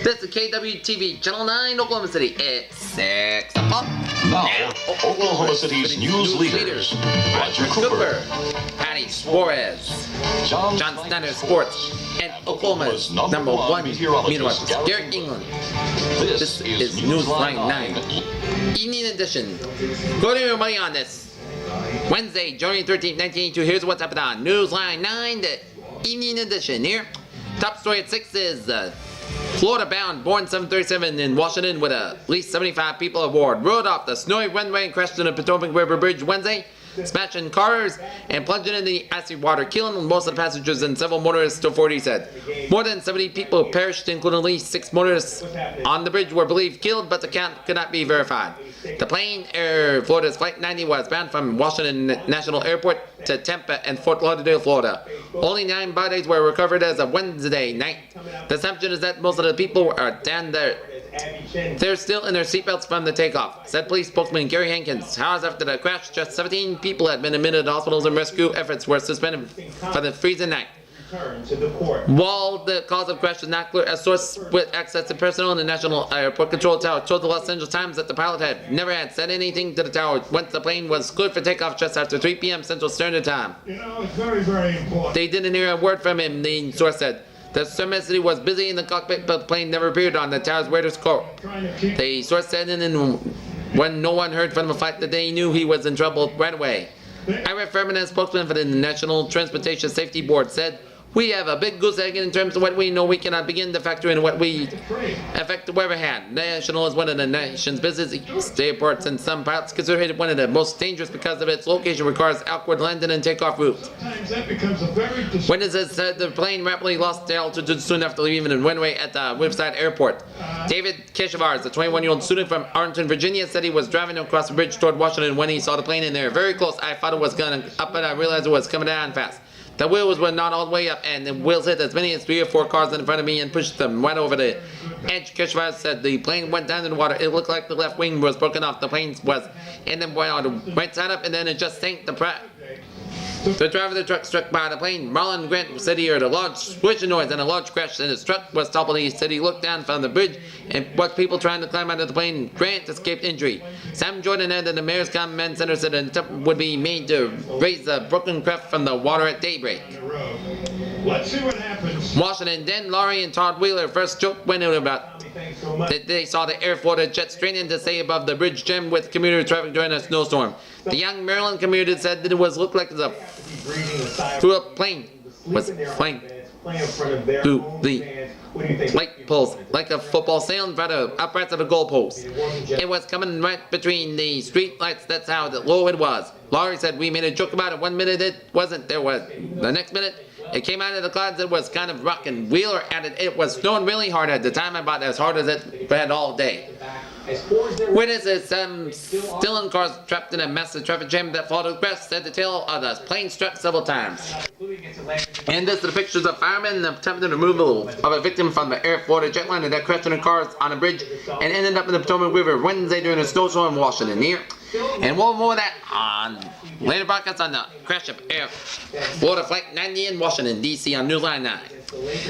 This is KWTV Channel 9 Oklahoma City. It's 6 o'clock. Now, Oklahoma City's news leaders. Roger Cooper, Patty Suarez, John Snyder Sports, and Oklahoma's number one meteorologist, Garrett England. This is Newsline 9 Evening Edition. Go to your money on this Wednesday, January 13th, 1982. Here's what's happened on Newsline 9, the Evening Edition. Here, top story at 6 is Florida-bound Boeing 737 in Washington with at least 75 people aboard rode off the snowy runway and crashed in the Potomac River Bridge Wednesday, smashing cars and plunging into the icy water, killing most of the passengers and several motorists, authorities said. More than 70 people perished, including at least 6 motorists on the bridge were believed killed, but the count could not be verified. The plane, Air Florida's Flight 90, was bound from Washington National Airport to Tampa and Fort Lauderdale, Florida. Only 9 bodies were recovered as of Wednesday night. The assumption is that most of the people are down there. They're still in their seatbelts from the takeoff, said police spokesman Gary Hankins. Hours after the crash, just 17 people had been admitted to hospitals and rescue efforts were suspended for the freezing night. While the cause of crash is not clear, a source with access to personnel in the National Airport Control Tower told the Los Angeles Times that the pilot had never said anything to the tower once the plane was cleared for takeoff just after 3 p.m. Central Standard Time. You know, it's very, very important. They didn't hear a word from him, the source said. The Sermacity was busy in the cockpit, but the plane never appeared on the tower's radar scope. The source said, and when no one heard from the flight that they knew he was in trouble right away. Ira Furman, a spokesman for the National Transportation Safety Board, said, "We have a big goose egg in terms of what we know. We cannot begin to factor in what we affect the weather had. National is one of the nation's busiest airports, and some pilots consider it one of the most dangerous because of its location requires awkward landing and takeoff routes." Witnesses said the plane rapidly lost altitude soon after leaving the runway at the Riverside Airport. David Keshavar, the 21-year-old student from Arlington, Virginia, said he was driving across the bridge toward Washington when he saw the plane in there. "Very close. I thought it was going up, but I realized it was coming down fast. The wheels were not all the way up, and the wheels hit as many as 3 or 4 cars in front of me and pushed them right over the edge." Keshvar said the plane went down in the water. It looked like the left wing was broken off. The plane was in the right side up, and then it just sank. The driver of the truck struck by the plane. Marlon Grant said he heard a large swishing noise and a large crash, and his truck was toppled. He said he looked down from the bridge and watched people trying to climb out of the plane. Grant escaped injury. Sam Jordan at the Mayor's Command Center said an attempt would be made to raise the broken craft from the water at daybreak. Let's see what happens. Washington, Dan Laurie and Todd Wheeler first joked when about that they saw the Air Florida jet straining to stay above the bridge jammed with commuter traffic during a snowstorm. The young Maryland commuter said that it looked like a plane was flying through the light poles like a football sailing by the uprights of the goalpost. It was coming right between the street lights. That's how low it was. Laurie said, "We made a joke about it. 1 minute it wasn't. There was the next minute it came out of the clouds. It was kind of rocking." Wheeler added, "It was snowing really hard at the time, about as hard as it had all day." Witnesses still in cars trapped in a massive traffic jam that followed the crash said the tail of the plane struck several times. And this is the pictures of firemen attempting the removal of a victim from the Air Florida jetliner that crashed in cars on a bridge and ended up in the Potomac River Wednesday during a snowstorm in Washington. Here, and one more of that on later broadcasts on the crash of Air Florida Flight 90 in Washington, D.C. on Newsline 9.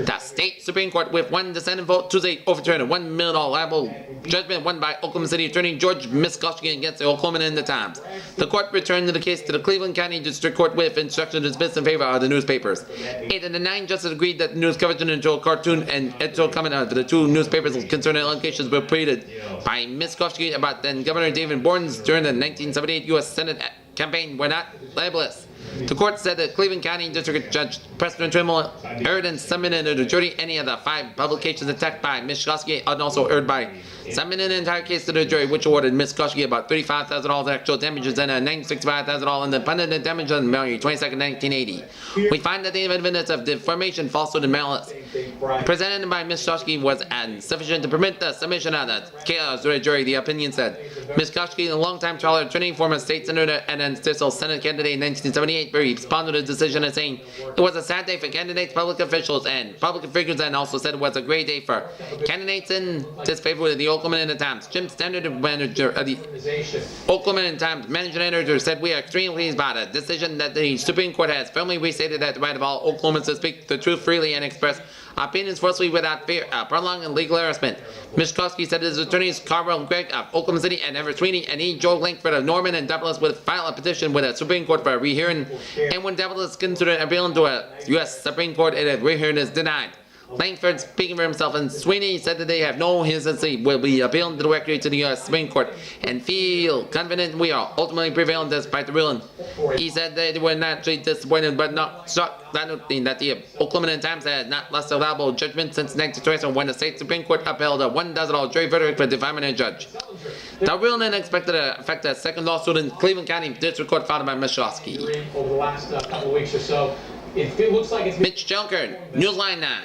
The state Supreme Court, with one dissenting vote Tuesday, overturned a $1 million libel judgment won by Oklahoma City Attorney George Miskoski against the Oklahoman and the Times. The court returned the case to the Cleveland County District Court with instructions to dismiss in favor of the newspapers. 8 of the 9 justices agreed that the news coverage into a cartoon and editorial comment of the 2 newspapers concerning allegations were created by Miskoski about then Governor David Borns during the 1978 U.S. Senate campaign were not libelous. The court said that Cleveland County District Judge Preston Trimble heard and submitted to the jury any of the 5 publications attacked by Miskoski, and also heard by submitting an entire case to the jury, which awarded Miskoski about $35,000 actual damages and a $965,000 independent damage on January 22, 1980. We find that the evidence of defamation, falsehood, and malice presented by Miskoski was insufficient to permit the submission of the case to the jury, the opinion said. Miskoski, a longtime trial attorney, former state senator, and then still Senate candidate in 1978, responded to the decision as saying it was a sad day for candidates, public officials, and public figures, and also said it was a great day for candidates in disfavor with the Oklahoma and the Times. Jim Standard, manager of the Oklahoma and Times managing editor, said, "We are extremely pleased by the decision that the Supreme Court has firmly restated that the right of all Oklahomans to speak the truth freely and express opinions forcefully without fear of prolonged and legal harassment. Mishkovsky said his attorneys Carl Gregg of Oklahoma City and Everett Sweeney and E. Joe Langford of Norman and Douglas would file a petition with the Supreme Court for a rehearing, and when Douglas considered appealing to a U.S. Supreme Court, a rehearing is denied. Langford, speaking for himself, and Sweeney said that they have no hesitancy, will be appealing directly to the U.S. Supreme Court and feel confident we are ultimately prevailing despite the ruling. He said they were naturally disappointed but not shocked that the Oklahoma Times had not lost a valuable judgment since 1927 when the state Supreme Court upheld a $1,000 jury verdict for defaming a judge. The ruling expected to affect a second lawsuit in Cleveland County District Court filed by Mishkovsky. Over the last couple of weeks or so, it looks like it's Mitch Junker, Newsline 9.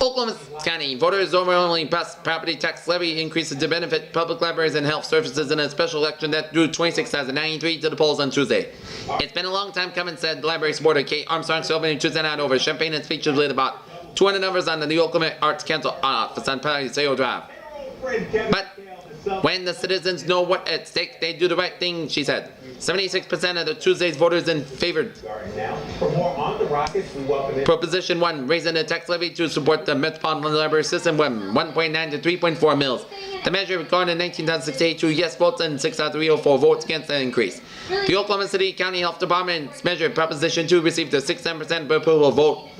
Oklahoma County voters overwhelmingly passed property tax levy increases to benefit public libraries and health services in a special election that drew 26,093 to the polls on Tuesday. It's been a long time coming, said library supporter Kate Armstrong Sylvan Tuesday night over champagne and speeches with about 200 numbers on the Oklahoma Arts Council office on Paliseo Drive. But when the citizens know what's at stake, they do the right thing, she said. 76% of the Tuesday's voters in favored Proposition 1, raising the tax levy to support the Metropolitan Library System from 1.9 to 3.4 mils. The measure recorded 19,682 yes votes and 6,304 votes against the increase. The Oklahoma City County Health Department's measure, Proposition 2, received a 67% approval vote.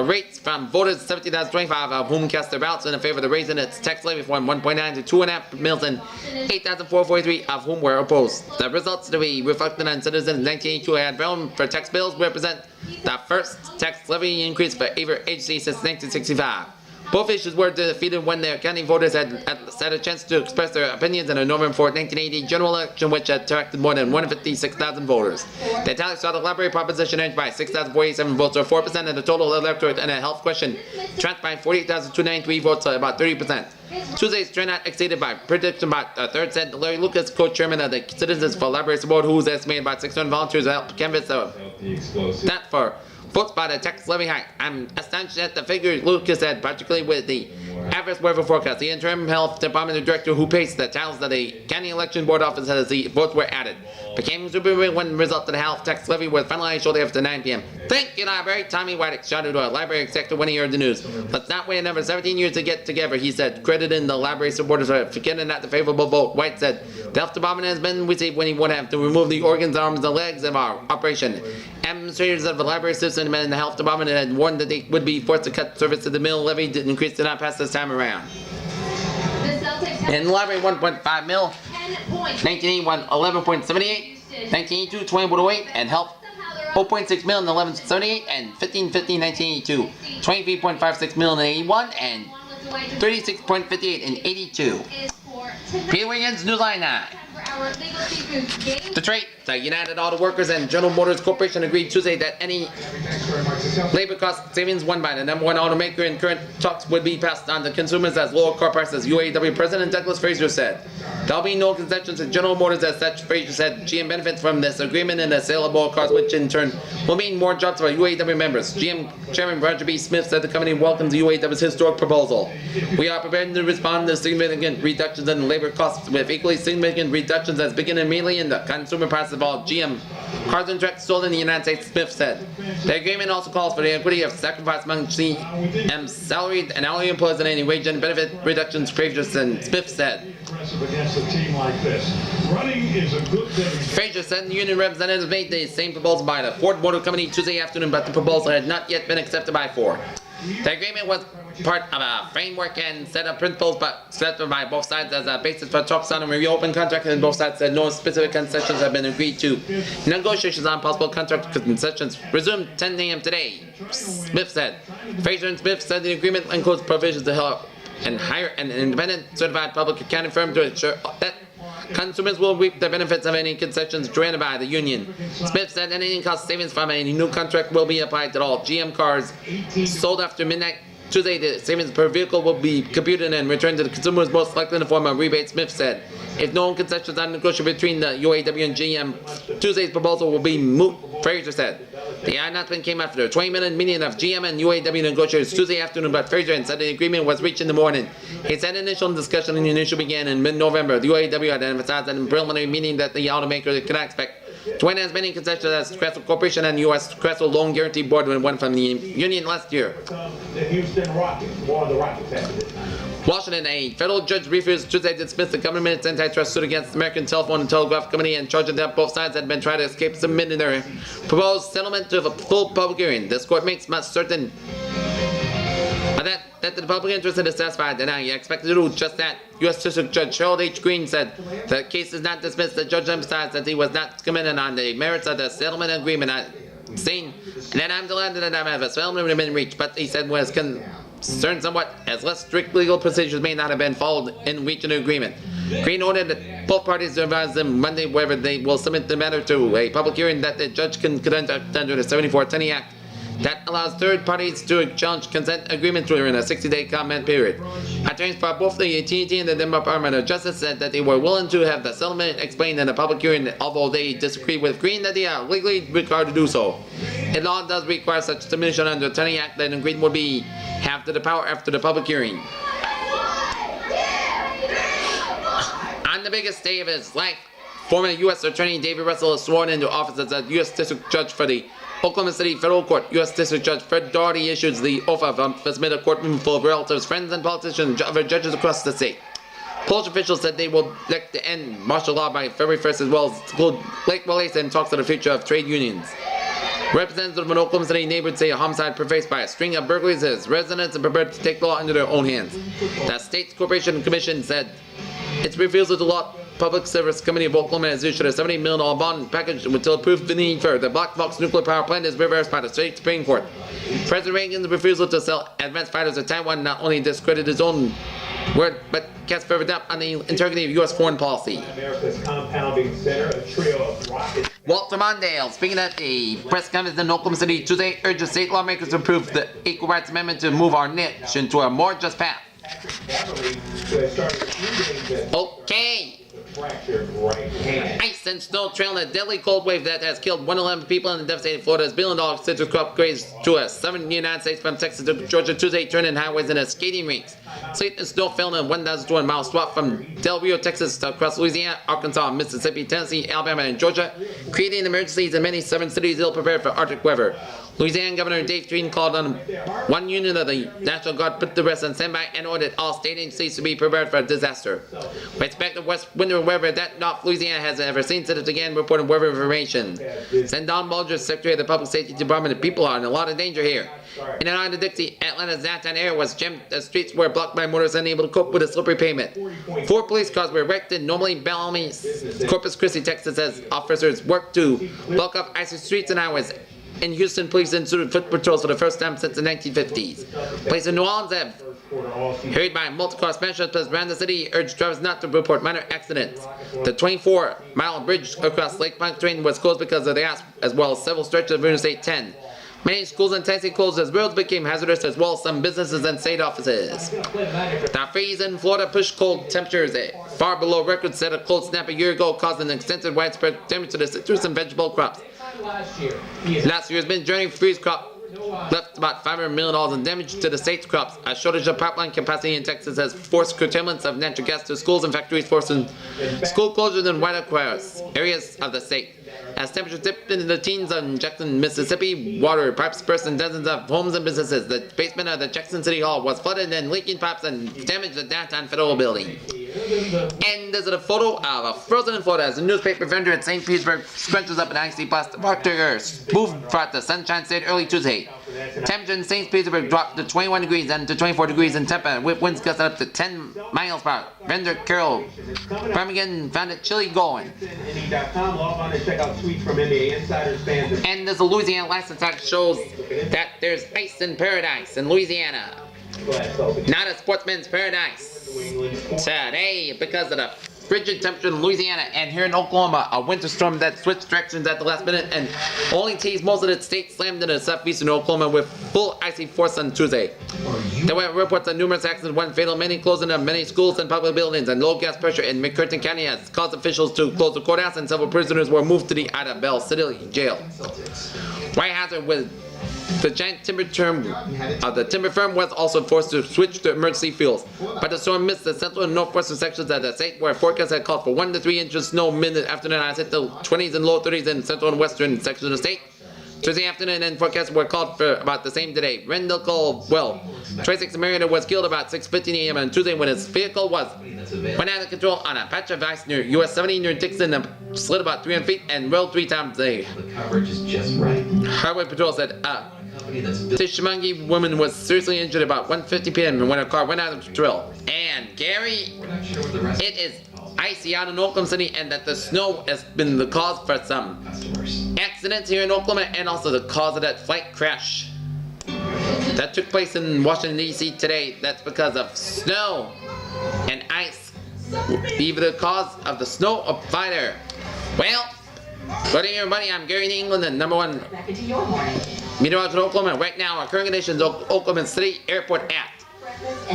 Rates from voters 70,025 of whom cast their ballots in favor of the raising its tax levy from 1.9 to 2.5 mils and 8,443 of whom were opposed. The results to be reflected on citizens in 1982 had voted for tax bills represent the first tax levy increase for either agency since 1965. Both issues were defeated when the county voters had a chance to express their opinions in a November 4, 1980 general election which attracted more than 156,000 voters. The tally saw the library proposition edged by 6,047 votes or 4% of the total electorate, and a health question tracked by 48,293 votes or about 30%. Tuesday's turnout exceeded by prediction by a third, said Larry Lucas, co-chairman of the Citizens for Library Support, who's estimated about 600 volunteers to help canvass that for votes by the tax levy hike. I'm astonished at the figure, Lucas said, particularly with the adverse weather forecast. The interim health department director who paced the tallies of the county election board office as the votes were added became supervision when the result of the health tax levy was finalized shortly after 9 p.m. Thank you, library. Tommy White shouted to a library executive when he heard the news. Let's not wait another 17 years to get together, he said, crediting the library supporters for forgetting that the favorable vote. White said, the health department has been received when he would have to remove the organs, arms, and legs of our operation. Administrators of the library system and the health department had warned that they would be forced to cut service to the mill levy increase did not pass this time around. In the library, 1.5 mil, 1981, 11.78, 1982, 20.08, and health, 0.6 mil in 11.78, and 15.50, 1982, 23.56 mil in 81, and 36.58 in 82. Peter Wiggins, Newsline 9. Detroit, the United Auto Workers and General Motors Corporation agreed Tuesday that any labor cost savings won by the number one automaker in current talks would be passed on to consumers as lower car prices, UAW President Douglas Frazier said. There'll be no concessions to General Motors as such, Frazier said. GM benefits from this agreement in the sale of more cars, which in turn will mean more jobs for UAW members. GM Chairman Roger B. Smith said the company welcomes UAW's historic proposal. We are prepared to respond to significant reductions in labor costs with equally significant reductions as begin immediately in the consumer prices of all GM cars and trucks sold in the United States, Smith said. The agreement also calls for the equity of sacrifice among GM's salaried and hourly employees and any wage and benefit reductions, Frazier and Smith said. Against a team like this. Running is a good thing. Frazier said the union representatives made the same proposal by the Ford Motor Company Tuesday afternoon, but the proposal had not yet been accepted by Ford. The agreement was part of a framework and set of principles, but accepted by both sides as a basis for talks on a reopened contract, and both sides said no specific concessions have been agreed to. Negotiations on possible contract concessions resumed 10 a.m. today, Smith said. Frazier and Smith said the agreement includes provisions to help and hire an independent certified public accounting firm to ensure that consumers will reap the benefits of any concessions granted by the union. Smith said any cost savings from any new contract will be applied to all GM cars sold after midnight Tuesday. The savings per vehicle will be computed and returned to the consumers, most likely in the form of rebate, Smith said. If no concessions are negotiable between the UAW and GM, Tuesday's proposal will be moot, Frazier said. The announcement came after a 20-minute meeting of GM and UAW negotiators Tuesday afternoon, but Frazier said the agreement was reached in the morning. He said initial discussion began in mid-November. The UAW had emphasized at a preliminary meeting that the automaker could not expect Join as many concessions as Crystal Corporation and U.S. Crystal Loan Guarantee Board when won from the union last year. The Houston Rockets, more on the Rockets after this. Washington, a federal judge refused Tuesday to dismiss the government's antitrust suit against the American Telephone and Telegraph Company and charging that both sides had been trying to escape submitting their proposed settlement to a full public hearing. This court makes much certain that the public interest is satisfied, and I expect to do just that. U.S. District Judge Harold H. Green said the case is not dismissed. The judge emphasized that he was not commenting on the merits of the settlement agreement, saying that I'm delighted that I have a settlement been reached, but he said was concerned somewhat as less strict legal procedures may not have been followed in reaching an agreement. Green ordered that both parties advise them Monday whether they will submit the matter to a public hearing that the judge can conduct under the 7410 Act. That allows third parties to challenge consent agreements during a 60-day comment period. Attorneys for both the AT&T and the Department of Justice said that they were willing to have the settlement explained in a public hearing, although they disagree with Green that they are legally required to do so. The law does require such submission under the 10 Act that Green would have the power after the public hearing. On the biggest day of his life, former U.S. Attorney David Russell is sworn into office as a U.S. District Judge for the Oklahoma City Federal Court. U.S. District Judge Fred Doherty issues the oath of office amid a courtroom full of relatives, friends, and politicians and other judges across the state. Polish officials said they will elect to end martial law by February 1st, as well as hold Lake Wallace and talks to the future of trade unions. Representatives of an Oklahoma City neighborhood say a homicide prefaced by a string of burglaries is residents and prepared to take the law into their own hands. The State's Corporation Commission said its refusal to law Public Service Committee of Oklahoma has issued a $70 million bond package to approve the need for the Black Fox nuclear power plant is reversed by the state Supreme Court. President Reagan's refusal to sell advanced fighters to Taiwan not only discredited his own word, but cast further doubt on the integrity of U.S. foreign policy. America's compounding center, a trio of rockets. Walter Mondale, speaking at a press conference in Oklahoma City Tuesday, urged state lawmakers to approve the Equal Rights Amendment to move our nation to a more just path. Okay. Ice and snow trailing a deadly cold wave that has killed 111 people in the devastated Florida's billion-dollar citrus crop grazed to a southern United States from Texas to Georgia Tuesday, turning highways into skating rinks. Sleet and snow fell in a 1,200-mile swath from Del Rio, Texas, to across Louisiana, Arkansas, Mississippi, Tennessee, Alabama, and Georgia, creating emergencies in many southern cities ill-prepared for Arctic weather. Louisiana Governor Dave Treen called on one unit of the National Guard put the rest on standby and ordered all state agencies to be prepared for a disaster. We expect the worst winter weather that North Louisiana has ever seen since it began reporting weather information. Send Don Bulger, Secretary of the Public Safety Department, the people are in a lot of danger here. In and out of Dixie, Atlanta's downtown area was jammed. The streets were blocked by motorists unable to cope with a slippery pavement. 4 police cars were wrecked in normally balmy Corpus Christi, Texas, as officers worked to block up icy streets and highways. In Houston, police instituted foot patrols for the first time since the 1950s. Police in New Orleans have hurried by multi-car smashes around the city, urged drivers not to report minor accidents. The 24-mile bridge across Lake Pontchartrain was closed because of the ice, as well as several stretches of Interstate 10. Many schools in Tennessee closed as roads became hazardous, as well as some businesses and state offices. The freeze in Florida pushed cold temperatures far below records set a cold snap a year ago, causing extensive widespread damage to the citrus and vegetable crops. Last year's mid-journey freeze crop left about $500 million in damage to the state's crops. A shortage of pipeline capacity in Texas has forced curtailments of natural gas to schools and factories, forcing school closures in wide areas of the state. As temperatures dipped into the teens in Jackson, Mississippi, water pipes burst in dozens of homes and businesses. The basement of the Jackson City Hall was flooded and leaking pipes and damaged the downtown federal building. And this is a photo of a frozen in Florida as a newspaper vendor in St. Petersburg scrunches up an icy plastic water moved throughout the Sunshine State early Tuesday. Temperature in St. Petersburg dropped to 21 degrees and to 24 degrees in Tampa, with winds gusting up to 10 miles per hour. Vendor Carol Birmingham found it chilly going. And this Louisiana license tax shows that there's ice in paradise in Louisiana. Not a sportsman's paradise today because of the frigid temperature in Louisiana, and here in Oklahoma, a winter storm that switched directions at the last minute and only teased most of the state slammed into southeastern Oklahoma with full icy force on Tuesday. There were reports of numerous accidents, one fatal, many closing of many schools and public buildings, and low gas pressure in McCurtain County has caused officials to close the courthouse, and several prisoners were moved to the Ida Bell City Jail. White Hazard with The giant timber firm was also forced to switch to emergency fuels, but the storm missed the central and northwestern sections of the state, where forecasts had called for 1 to 3 inches of snow mid-afternoon. I hit the 20s and low 30s in central and western sections of the state. Tuesday afternoon and forecasts were called for about the same today. Randall Caldwell, 26 in Marietta, was killed about 6:15 a.m. on Tuesday when his vehicle went out of control on a patch of ice near US 70 near Dixon and slid about 300 feet and rolled 3 times a day. The coverage is just right. Highway Patrol said, Company that's built Tishomingo woman was seriously injured about 1:50 p.m. when her car went out of control. And Gary, We're not sure what the rest it is icy out in Oklahoma City, and that the snow has been the cause for some customers. accidents here in Oklahoma and also the cause of that flight crash that took place in Washington, D.C. today. That's because of snow and ice. Either the cause of the snow or fire. Well, good evening, everybody. I'm Gary in England, the #1 Back into your morning. meteorologist in Oklahoma. Right now, our current conditions, Oklahoma City Airport at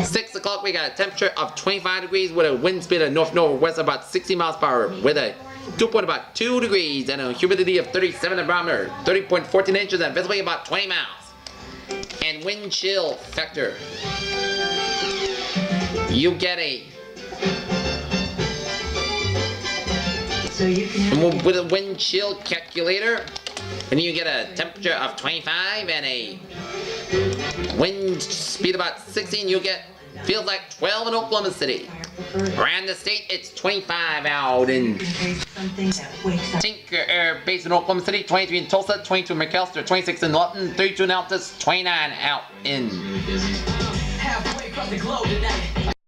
6 o'clock. We got a temperature of 25 degrees with a wind speed of north-northwest about 60 miles per hour with a dew point about 2 degrees and a humidity of 37 the barometer, 30.14 inches and visibility about 20 miles. And wind chill factor. You get a So you can with a wind chill calculator, and you get a temperature of 25 and a wind speed about 16. You get feels like 12 in Oklahoma City. Around the state, it's 25 out in something that wakes up. Tinker Air Base in Oklahoma City, 23 in Tulsa, 22 in McAllister, 26 in Lawton, 32 in Altus, 29 out in Really busy. Halfway across the globe tonight.